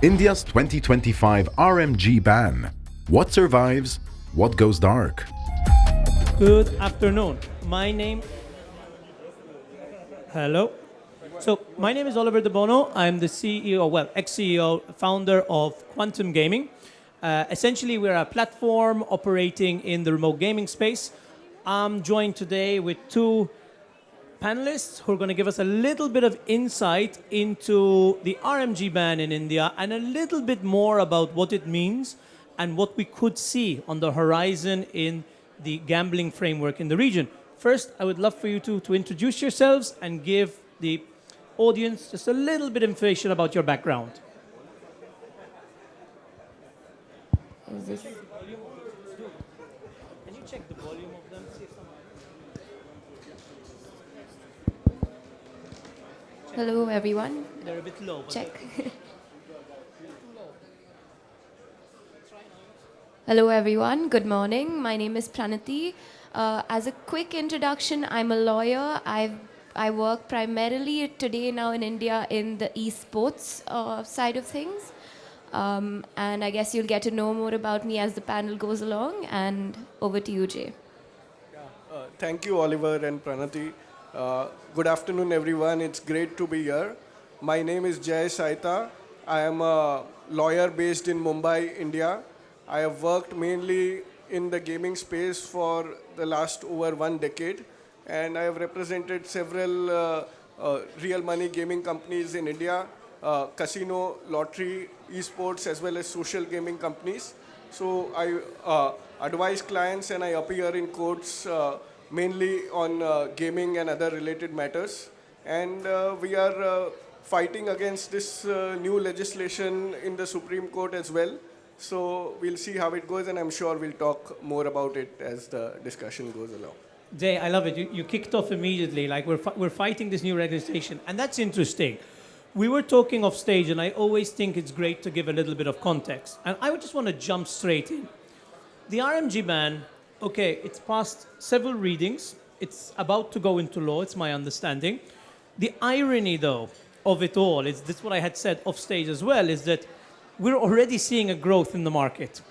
India's 2025 RMG ban. What survives? What goes dark? Good afternoon. My name. Hello. So my name is Oliver De Bono. I'm the CEO, well, ex-CEO, founder of Quantum Gaming. Essentially, we're a platform operating in the remote gaming space. I'm joined today with two panelists who are going to give us a little bit of insight into the RMG ban in India and a little bit more about what it means and what we could see on the horizon in the gambling framework in the region. First, I would love for you to introduce yourselves and give the audience just a little bit of information about your background. Is this? Can you check the volume of them? See if someone... Hello, everyone. They're a bit low. But Check. Hello, everyone. Good morning. My name is Pranati. As a quick introduction, I'm a lawyer. I work primarily today now in India in the esports side of things. And I guess you'll get to know more about me as the panel goes along. And over to you, Jay. Thank you, Oliver and Pranati. Good afternoon, everyone. It's great to be here. My name is Jay Sayta. I am a lawyer based in Mumbai, India. I have worked mainly in the gaming space for the last over 1 decade, and I have represented several real money gaming companies in India, casino, lottery, esports, as well as social gaming companies. So I advise clients and I appear in courts mainly on gaming and other related matters. And we are fighting against this new legislation in the Supreme Court as well. So we'll see how it goes, and I'm sure we'll talk more about it as the discussion goes along. Jay, I love it. You kicked off immediately, like we're fighting this new legislation, and that's interesting. We were talking off stage, and I always think it's great to give a little bit of context. And I would just want to jump straight in. The RMG ban, okay, it's passed several readings. It's about to go into law, it's my understanding. The irony, though, of it all, is this what I had said off stage as well, is that we're already seeing a growth in the market.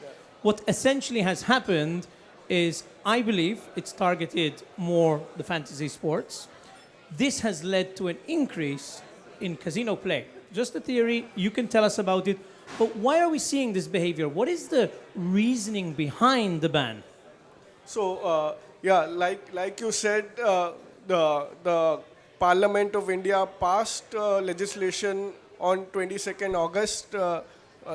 What essentially has happened is, I believe, it's targeted more the fantasy sports. This has led to an increase in casino play. Just a theory, you can tell us about it, but why are we seeing this behavior? What is the reasoning behind the ban? So, like you said, the Parliament of India passed legislation on 22nd August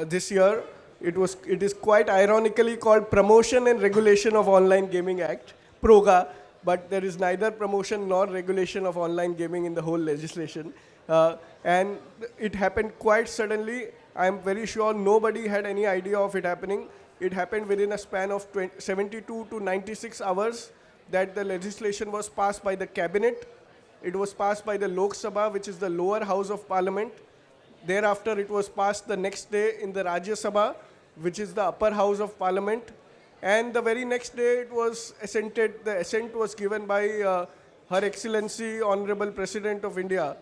this year. It is quite ironically called Promotion and Regulation of Online Gaming Act, PROGA, but there is neither promotion nor regulation of online gaming in the whole legislation. And it happened quite suddenly. I'm very sure nobody had any idea of it happening. It happened within a span of 72 to 96 hours that the legislation was passed by the cabinet. It was passed by the Lok Sabha, which is the lower house of parliament. Thereafter, it was passed the next day in the Rajya Sabha, which is the upper house of parliament. And the very next day, it was assented. The assent was given by Her Excellency, Honorable President of India.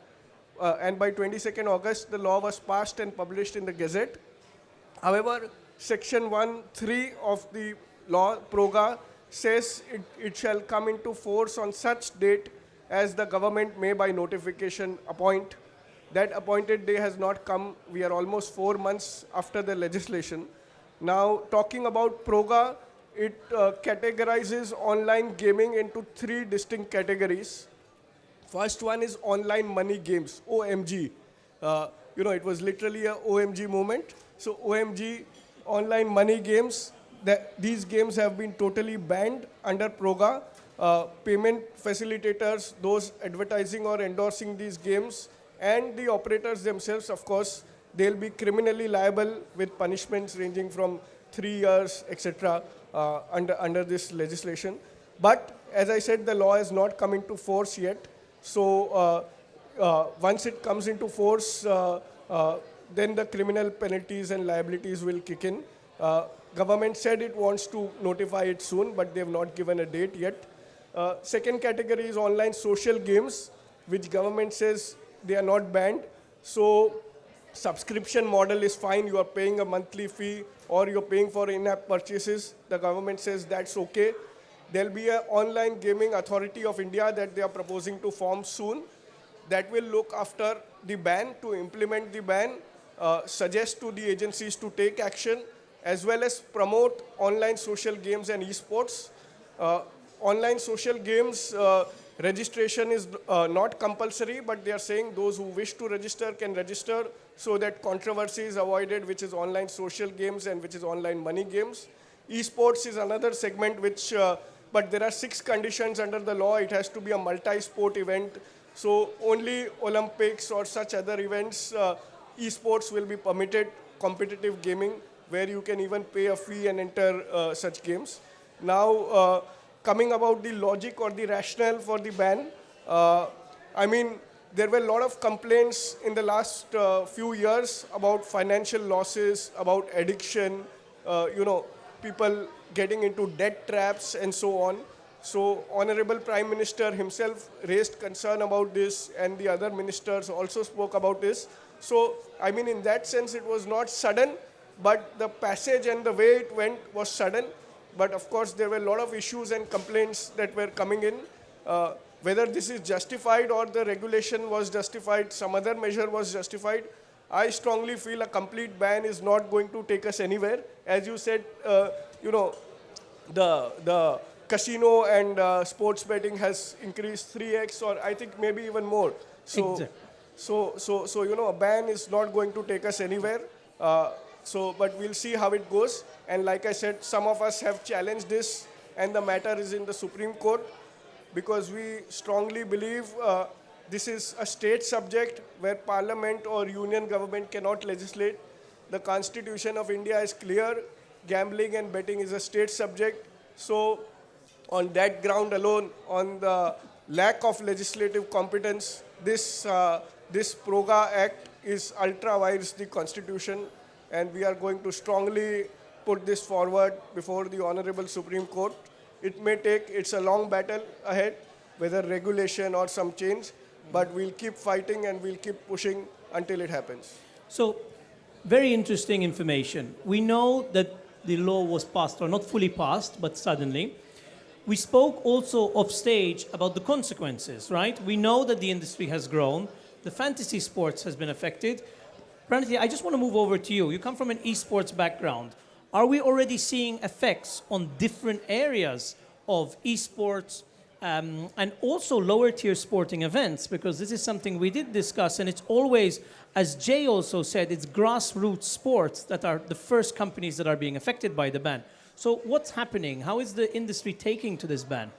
And by 22nd August, the law was passed and published in the Gazette. However, Section 1(3) of the law, PROGA, says it shall come into force on such date as the government may by notification appoint. That appointed day has not come. We are almost 4 months after the legislation. Now, talking about PROGA, it categorizes online gaming into 3 distinct categories. First one is online money games, OMG. It was literally a OMG moment. So OMG, online money games, these games have been totally banned under PROGA. Payment facilitators, those advertising or endorsing these games, and the operators themselves, of course, they'll be criminally liable with punishments ranging from 3 years, etc. Under this legislation. But as I said, the law has not come into force yet. So once it comes into force, then the criminal penalties and liabilities will kick in. Government said it wants to notify it soon, but they have not given a date yet. Second category is online social games, which government says they are not banned. So subscription model is fine, you are paying a monthly fee or you're paying for in-app purchases, the government says that's okay. There'll be an online gaming authority of India that they are proposing to form soon that will look after the ban, to implement the ban, suggest to the agencies to take action, as well as promote online social games and esports. Online social games registration is not compulsory, but they are saying those who wish to register can register so that controversy is avoided, which is online social games and which is online money games. Esports is another segment which, but there are 6 conditions under the law. It has to be a multi-sport event. So only Olympics or such other events, esports will be permitted, competitive gaming, where you can even pay a fee and enter such games. Now, coming about the logic or the rationale for the ban, I mean, there were a lot of complaints in the last few years about financial losses, about addiction, people getting into debt traps and so on. So Honorable Prime Minister himself raised concern about this, and the other ministers also spoke about this. So, I mean, in that sense, it was not sudden, but the passage and the way it went was sudden. But of course, there were a lot of issues and complaints that were coming in. Whether this is justified or the regulation was justified, some other measure was justified, I strongly feel a complete ban is not going to take us anywhere. As you said, the casino and sports betting has increased 3x, or I think maybe even more. So, exactly. So a ban is not going to take us anywhere. But we'll see how it goes. And like I said, some of us have challenged this, and the matter is in the Supreme Court, because we strongly believe this is a state subject where Parliament or Union government cannot legislate. The Constitution of India is clear. Gambling and betting is a state subject. So on that ground alone, on the lack of legislative competence, this PROGA Act is ultra-vires the Constitution, and we are going to strongly put this forward before the Honorable Supreme Court. It may take, it's a long battle ahead, whether regulation or some change, but we'll keep fighting and we'll keep pushing until it happens. So, very interesting information. We know that the law was passed, or not fully passed, but suddenly. We spoke also off stage about the consequences, right? We know that the industry has grown. The fantasy sports has been affected. Pranati, I just want to move over to you. You come from an esports background. Are we already seeing effects on different areas of esports and also lower tier sporting events? Because this is something we did discuss, and it's always, as Jay also said, it's grassroots sports that are the first companies that are being affected by the ban. So what's happening? How is the industry taking to this ban?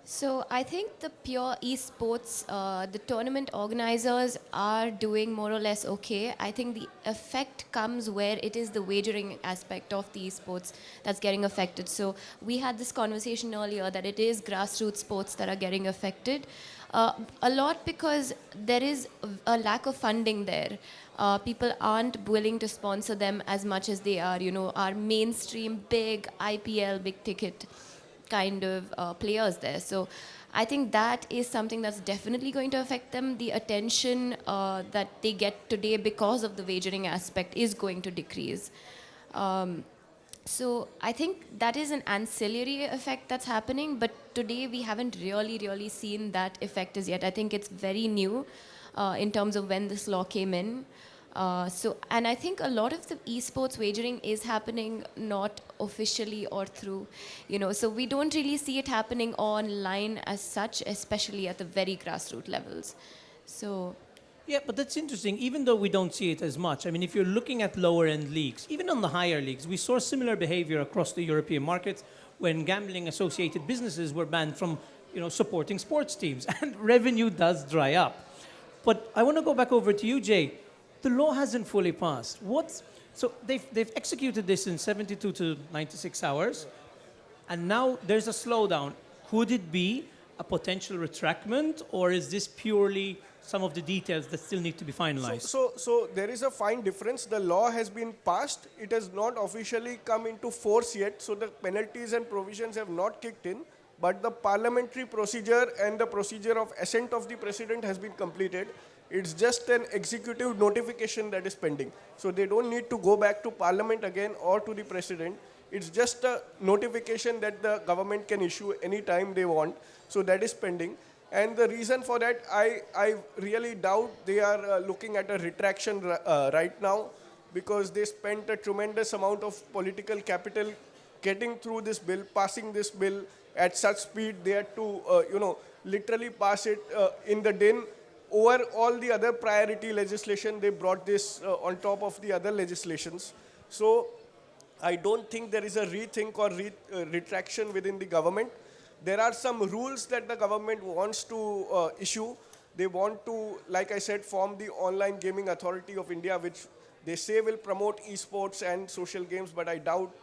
So I think the pure esports, the tournament organizers are doing more or less okay. I think the effect comes where it is the wagering aspect of the esports that's getting affected. So we had this conversation earlier that it is grassroots sports that are getting affected. A lot because there is a lack of funding there. People aren't willing to sponsor them as much as they are, our mainstream big IPL, big ticket kind of players there. So I think that is something that's definitely going to affect them. The attention that they get today because of the wagering aspect is going to decrease. So I think that is an ancillary effect that's happening, but today we haven't really seen that effect as yet. I think it's very new in terms of when this law came in. And I think a lot of the esports wagering is happening not officially or through, so we don't really see it happening online as such, especially at the very grassroots levels. So. Yeah, but that's interesting. Even though we don't see it as much, I mean, if you're looking at lower end leagues, even on the higher leagues, we saw similar behavior across the European markets when gambling associated businesses were banned from, supporting sports teams, and revenue does dry up. But I want to go back over to you, Jay. The law hasn't fully passed. So they've executed this in 72 to 96 hours, and now there's a slowdown. Could it be a potential retractment, or is this purely some of the details that still need to be finalized? So there is a fine difference. The law has been passed. It has not officially come into force yet. So the penalties and provisions have not kicked in. but the parliamentary procedure and the procedure of assent of the president has been completed. It's just an executive notification that is pending. So they don't need to go back to parliament again or to the president. It's just a notification that the government can issue any time they want. So that is pending. And the reason for that, I really doubt they are looking at a retraction right now, because they spent a tremendous amount of political capital getting through this bill, passing this bill at such speed. They had to, literally pass it in the din. Over all the other priority legislation, they brought this on top of the other legislations. So I don't think there is a rethink or retraction within the government. There are some rules that the government wants to issue. They want to, like I said, form the Online Gaming Authority of India, which they say will promote esports and social games, but I doubt,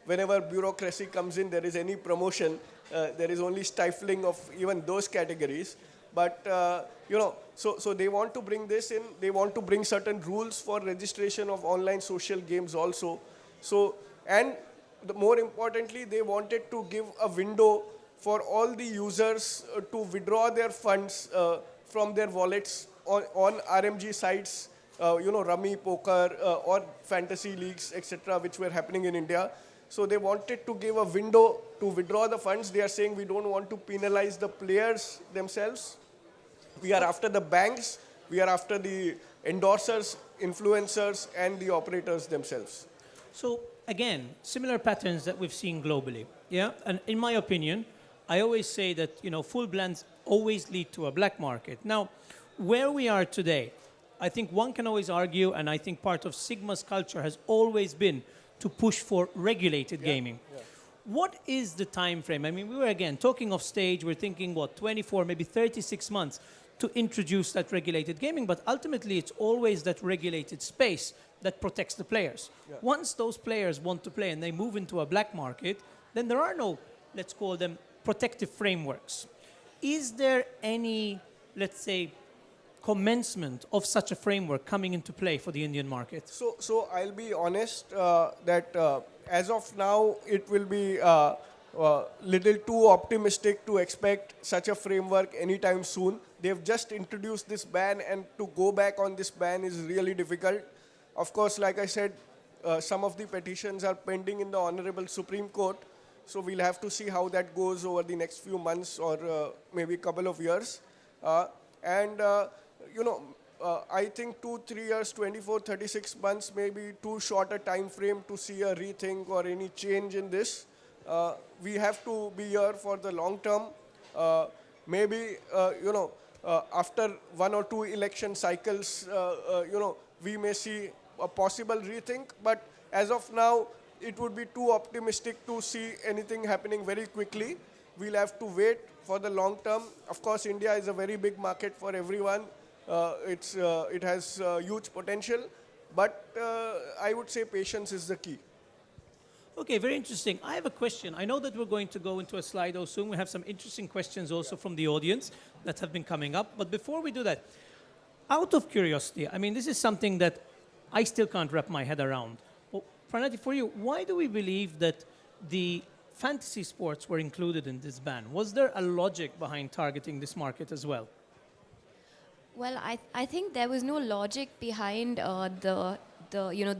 whenever bureaucracy comes in, there is any promotion. There is only stifling of even those categories. But, so they want to bring this in. They want to bring certain rules for registration of online social games also. So, and more importantly, they wanted to give a window for all the users to withdraw their funds from their wallets on RMG sites, rummy, poker, or fantasy leagues, etc., which were happening in India. So they wanted to give a window to withdraw the funds. They are saying we don't want to penalize the players themselves. We are after the banks. We are after the endorsers, influencers, and the operators themselves. So again, similar patterns that we've seen globally. Yeah, and in my opinion, I always say that full blends always lead to a black market. Now, where we are today, I think one can always argue, and I think part of Sigma's culture has always been to push for regulated gaming. Yeah. What is the time frame? I mean, we were again talking of stage. We're thinking 24, maybe 36 months to introduce that regulated gaming, but ultimately it's always that regulated space that protects the players. Yeah. Once those players want to play and they move into a black market, then there are no, let's call them, protective frameworks. Is there any, let's say, commencement of such a framework coming into play for the Indian market? So I'll be honest that as of now, it will be little too optimistic to expect such a framework anytime soon. They've just introduced this ban, and to go back on this ban is really difficult. Of course, like I said, some of the petitions are pending in the Honorable Supreme Court. So we'll have to see how that goes over the next few months or maybe a couple of years. I think 2-3 years, 24, 36 months may be too short a time frame to see a rethink or any change in this. We have to be here for the long term. Maybe, after 1 or 2 election cycles, we may see a possible rethink. But as of now, it would be too optimistic to see anything happening very quickly. We'll have to wait for the long term. Of course, India is a very big market for everyone. It has huge potential, but I would say patience is the key. Okay, very interesting. I have a question. I know that we're going to go into a Slido soon. We have some interesting questions also from the audience that have been coming up. But before we do that, out of curiosity, I mean, this is something that I still can't wrap my head around. Well, Pranati, for you, why do we believe that the fantasy sports were included in this ban? Was there a logic behind targeting this market as well? Well, I think there was no logic behind the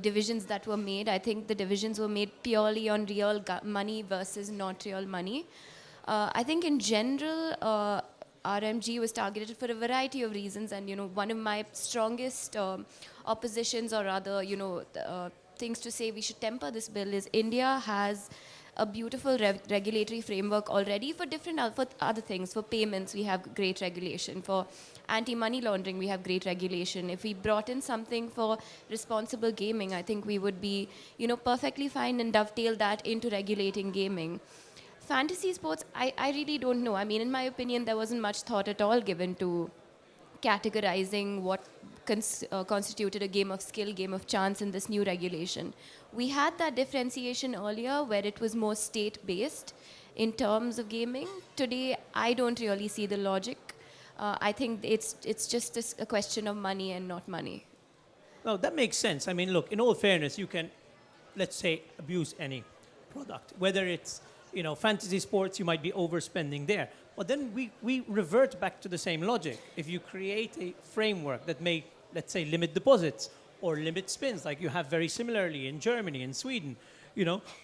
divisions that were made. I think the divisions were made purely on real money versus not real money. I think in general, RMG was targeted for a variety of reasons, and one of my strongest oppositions, or rather things to say we should temper this bill, is India has a beautiful regulatory framework already for for other things. For payments, we have great regulation. For anti-money laundering, we have great regulation. If we brought in something for responsible gaming, I think we would be, perfectly fine and dovetail that into regulating gaming. Fantasy sports, I really don't know. I mean, in my opinion, there wasn't much thought at all given to categorizing what constituted a game of skill, game of chance in this new regulation. We had that differentiation earlier where it was more state-based in terms of gaming. Today, I don't really see the logic. I think it's just a question of money and not money. No, that makes sense. I mean, look, in all fairness, you can, let's say, abuse any product, whether it's fantasy sports, you might be overspending there. But then we revert back to the same logic. If you create a framework that may, let's say, limit deposits or limit spins, like you have very similarly in Germany and Sweden,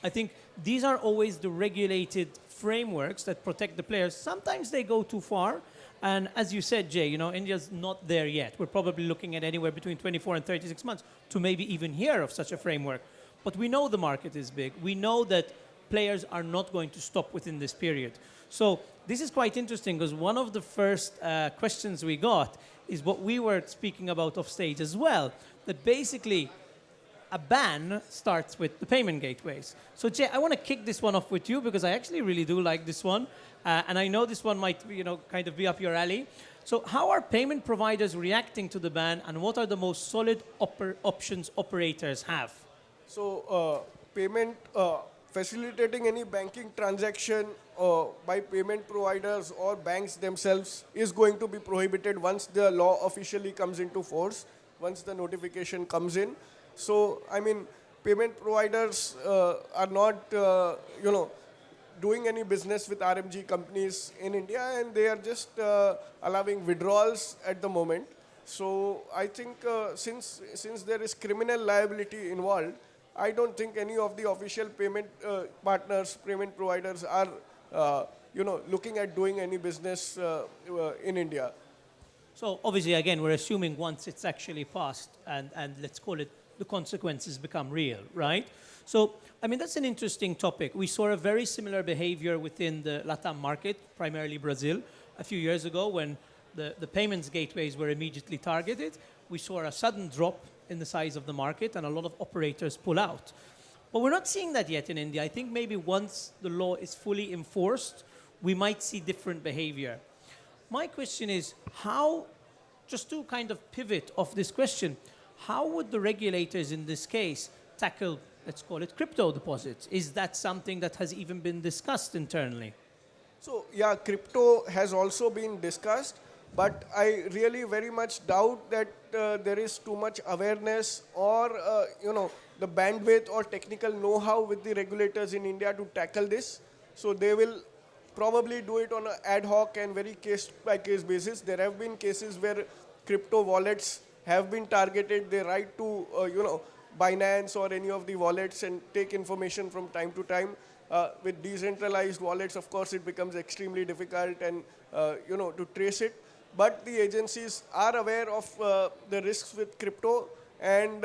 I think these are always the regulated frameworks that protect the players. Sometimes they go too far. And as you said, Jay, India's not there yet. We're probably looking at anywhere between 24 and 36 months to maybe even hear of such a framework. But we know the market is big. We know that players are not going to stop within this period. So this is quite interesting because one of the first questions we got is what we were speaking about off stage as well, that basically a ban starts with the payment gateways. So Jay, I want to kick this one off with you because I actually really do like this one. And I know this one might, kind of be up your alley. So how are payment providers reacting to the ban and what are the most solid options operators have? So payment, facilitating any banking transaction by payment providers or banks themselves is going to be prohibited once the law officially comes into force, once the notification comes in. So, payment providers are not, doing any business with RMG companies in India, and they are just allowing withdrawals at the moment. So, I think since there is criminal liability involved, I don't think any of the official payment partners, payment providers are, looking at doing any business in India. So obviously, again, we're assuming once it's actually passed and let's call it the consequences become real, right? So, that's an interesting topic. We saw a very similar behavior within the LATAM market, primarily Brazil, a few years ago when the payments gateways were immediately targeted. We saw a sudden drop in the size of the market and a lot of operators pull out. But we're not seeing that yet in India. I think maybe once the law is fully enforced, we might see different behavior. My question is, just to kind of pivot off this question, how would the regulators in this case tackle, let's call it, crypto deposits? Is that something that has even been discussed internally? So, yeah, crypto has also been discussed, but I really very much doubt that there is too much awareness or, the bandwidth or technical know-how with the regulators in India to tackle this. So they will probably do it on an ad hoc and very case-by-case basis. There have been cases where crypto wallets have been targeted. They write to, Binance or any of the wallets and take information from time to time. With decentralized wallets, of course, it becomes extremely difficult and, to trace it. But the agencies are aware of the risks with crypto and,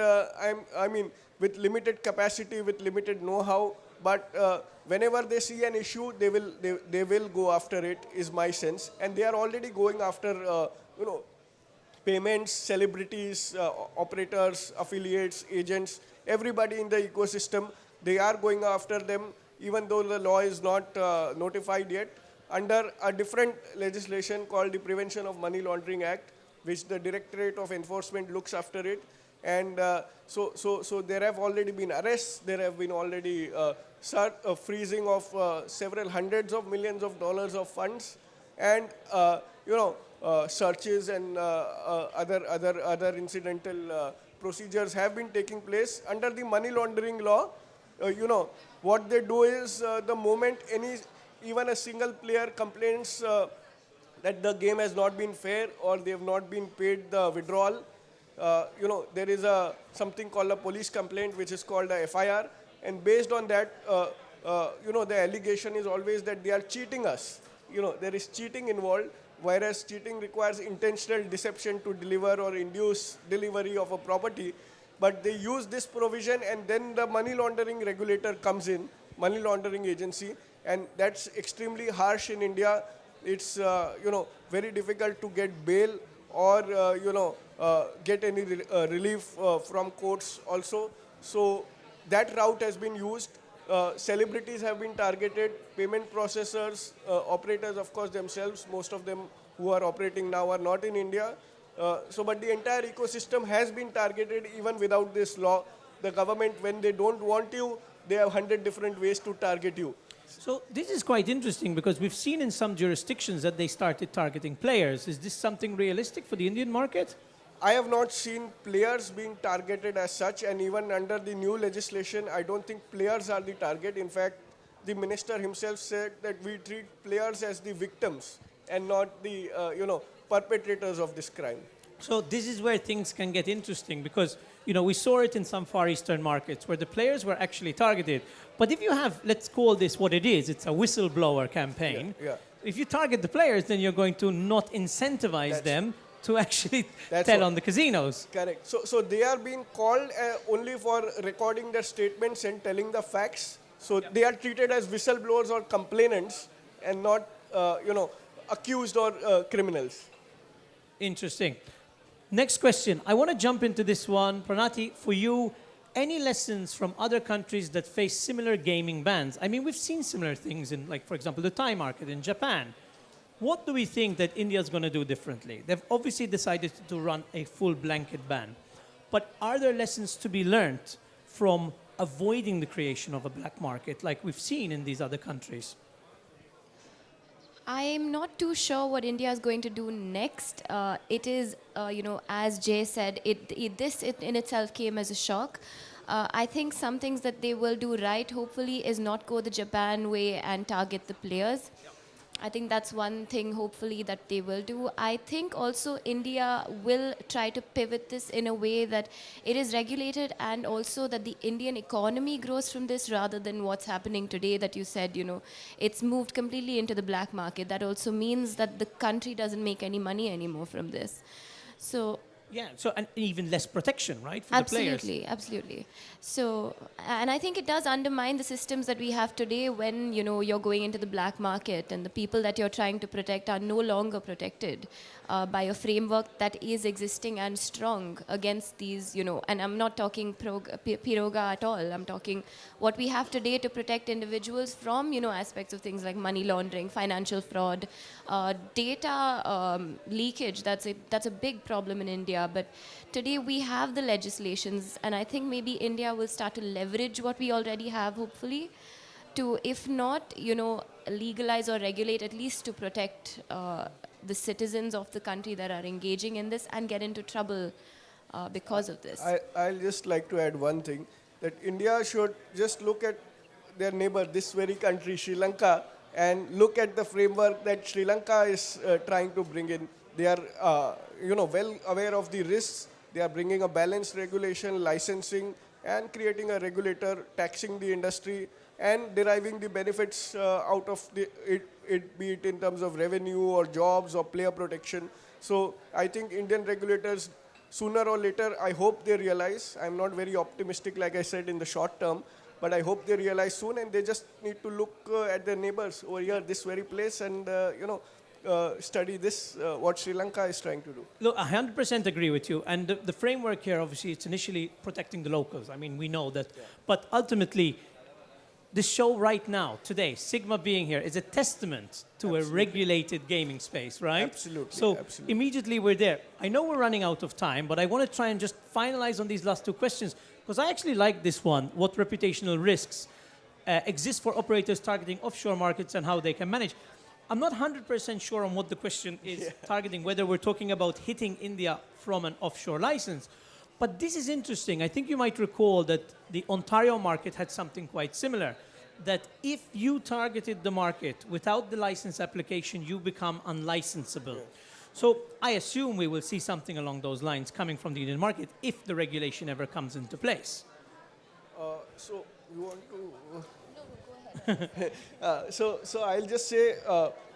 with limited capacity, with limited know-how. But whenever they see an issue, they will go after it, is my sense. And they are already going after, payments, celebrities, operators, affiliates, agents, everybody in the ecosystem. They are going after them, even though the law is not notified yet, under a different legislation called the Prevention of Money Laundering Act, which the Directorate of Enforcement looks after it. And so there have already been arrests, there have been already freezing of several hundreds of millions of dollars of funds, and searches and other incidental procedures have been taking place under the money laundering law. What they do is the moment even a single player complains that the game has not been fair or they have not been paid the withdrawal, there is something called a police complaint, which is called a FIR, and based on that, the allegation is always that they are cheating us. There is cheating involved, whereas cheating requires intentional deception to deliver or induce delivery of a property. But they use this provision, and then the money laundering regulator comes in, money laundering agency, and that's extremely harsh in India. It's very difficult to get bail or get any relief from courts also. So that route has been used. Celebrities have been targeted, payment processors, operators, of course, themselves. Most of them who are operating now are not in India. But the entire ecosystem has been targeted even without this law. The government, when they don't want you, they have 100 different ways to target you. So this is quite interesting because we've seen in some jurisdictions that they started targeting players. Is this something realistic for the Indian market? I have not seen players being targeted as such, and even under the new legislation, I don't think players are the target. In fact, the minister himself said that we treat players as the victims and not the, perpetrators of this crime. So this is where things can get interesting because, we saw it in some Far Eastern markets where the players were actually targeted. But if you have, let's call this what it is, it's a whistleblower campaign. Yeah. If you target the players, then you're going to not incentivize them to actually tell on the casinos. Correct. So they are being called only for recording their statements and telling the facts. So they are treated as whistleblowers or complainants and not, accused or criminals. Interesting. Next question. I want to jump into this one. Pranati, for you, any lessons from other countries that face similar gaming bans? I mean, we've seen similar things in, like, for example, the Thai market in Japan. What do we think that India is going to do differently? They've obviously decided to run a full blanket ban. But are there lessons to be learned from avoiding the creation of a black market like we've seen in these other countries? I'm not too sure what India is going to do next. It is, as Jay said, this in itself came as a shock. I think some things that they will do right, hopefully, is not go the Japan way and target the players. I think that's one thing, hopefully, that they will do. I think also India will try to pivot this in a way that it is regulated and also that the Indian economy grows from this rather than what's happening today that you said, it's moved completely into the black market. That also means that the country doesn't make any money anymore from this. So... Yeah, so and even less protection, right, for the players? Absolutely. So, and I think it does undermine the systems that we have today when, you're going into the black market and the people that you're trying to protect are no longer protected by a framework that is existing and strong against these, and I'm not talking piroga at all. I'm talking what we have today to protect individuals from, aspects of things like money laundering, financial fraud, data leakage. That's a big problem in India. But today we have the legislations, and I think maybe India will start to leverage what we already have, hopefully, to, if not, legalize or regulate, at least to protect the citizens of the country that are engaging in this and get into trouble because of this. I'll just like to add one thing, that India should just look at their neighbor, this very country, Sri Lanka, and look at the framework that Sri Lanka is trying to bring in. They are, well aware of the risks. They are bringing a balanced regulation, licensing, and creating a regulator, taxing the industry, and deriving the benefits out of it, be it in terms of revenue or jobs or player protection. So I think Indian regulators, sooner or later, I hope they realize. I'm not very optimistic, like I said, in the short term, but I hope they realize soon, and they just need to look at their neighbors over here, this very place, and, study this, what Sri Lanka is trying to do. Look, I 100% agree with you. And the framework here, obviously, it's initially protecting the locals. I mean, we know that. Yeah. But ultimately, this show right now, today, Sigma being here, is a testament to a regulated gaming space, right? Absolutely. So immediately we're there. I know we're running out of time, but I want to try and just finalize on these last two questions, because I actually like this one. What reputational risks exist for operators targeting offshore markets and how they can manage? I'm not 100% sure on what the question is targeting, whether we're talking about hitting India from an offshore license. But this is interesting. I think you might recall that the Ontario market had something quite similar, that if you targeted the market without the license application, you become unlicensable. Yeah. So I assume we will see something along those lines coming from the Indian market if the regulation ever comes into place. So you want to... So I'll just say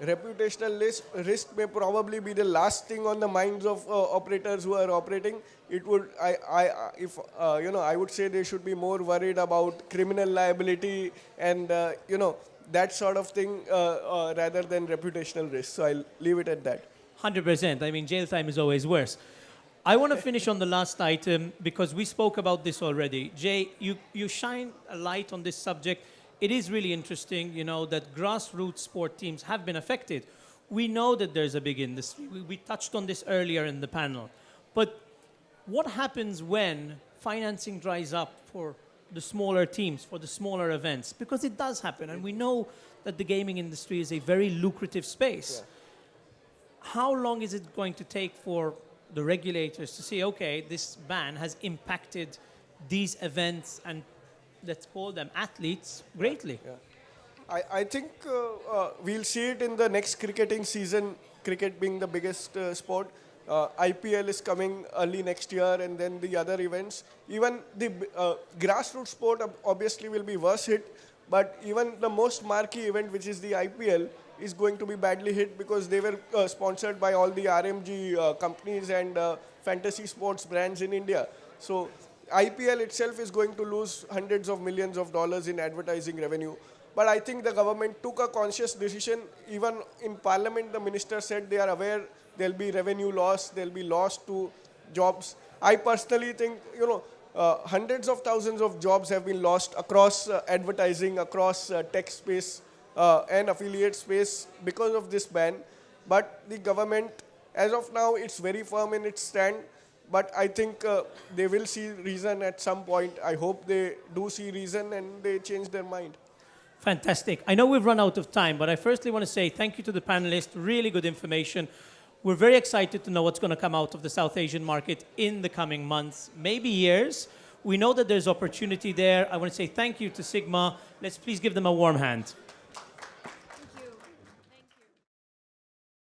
reputational risk may probably be the last thing on the minds of operators who are operating. It would, I would say they should be more worried about criminal liability and that sort of thing rather than reputational risk. So I'll leave it at that. 100%. I mean, jail time is always worse. I want to finish on the last item because we spoke about this already. Jay, you shine a light on this subject. It is really interesting, that grassroots sport teams have been affected. We know that there's a big industry. We touched on this earlier in the panel. But what happens when financing dries up for the smaller teams, for the smaller events? Because it does happen, and we know that the gaming industry is a very lucrative space. Yeah. How long is it going to take for the regulators to see, okay, this ban has impacted these events and let's call them athletes greatly? Yeah. I think we'll see it in the next cricketing season, cricket being the biggest sport. IPL is coming early next year, and then the other events. Even the grassroots sport obviously will be worse hit, but even the most marquee event, which is the IPL, is going to be badly hit because they were sponsored by all the RMG companies and fantasy sports brands in India. So IPL itself is going to lose hundreds of millions of dollars in advertising revenue. But I think the government took a conscious decision. Even in Parliament, the minister said they are aware there'll be revenue loss, there'll be loss to jobs. I personally think, hundreds of thousands of jobs have been lost across advertising, across tech space and affiliate space because of this ban. But the government, as of now, it's very firm in its stand. But I think they will see reason at some point. I hope they do see reason and they change their mind. Fantastic. I know we've run out of time, but I firstly want to say thank you to the panelists. Really good information. We're very excited to know what's going to come out of the South Asian market in the coming months, maybe years. We know that there's opportunity there. I want to say thank you to Sigma. Let's please give them a warm hand.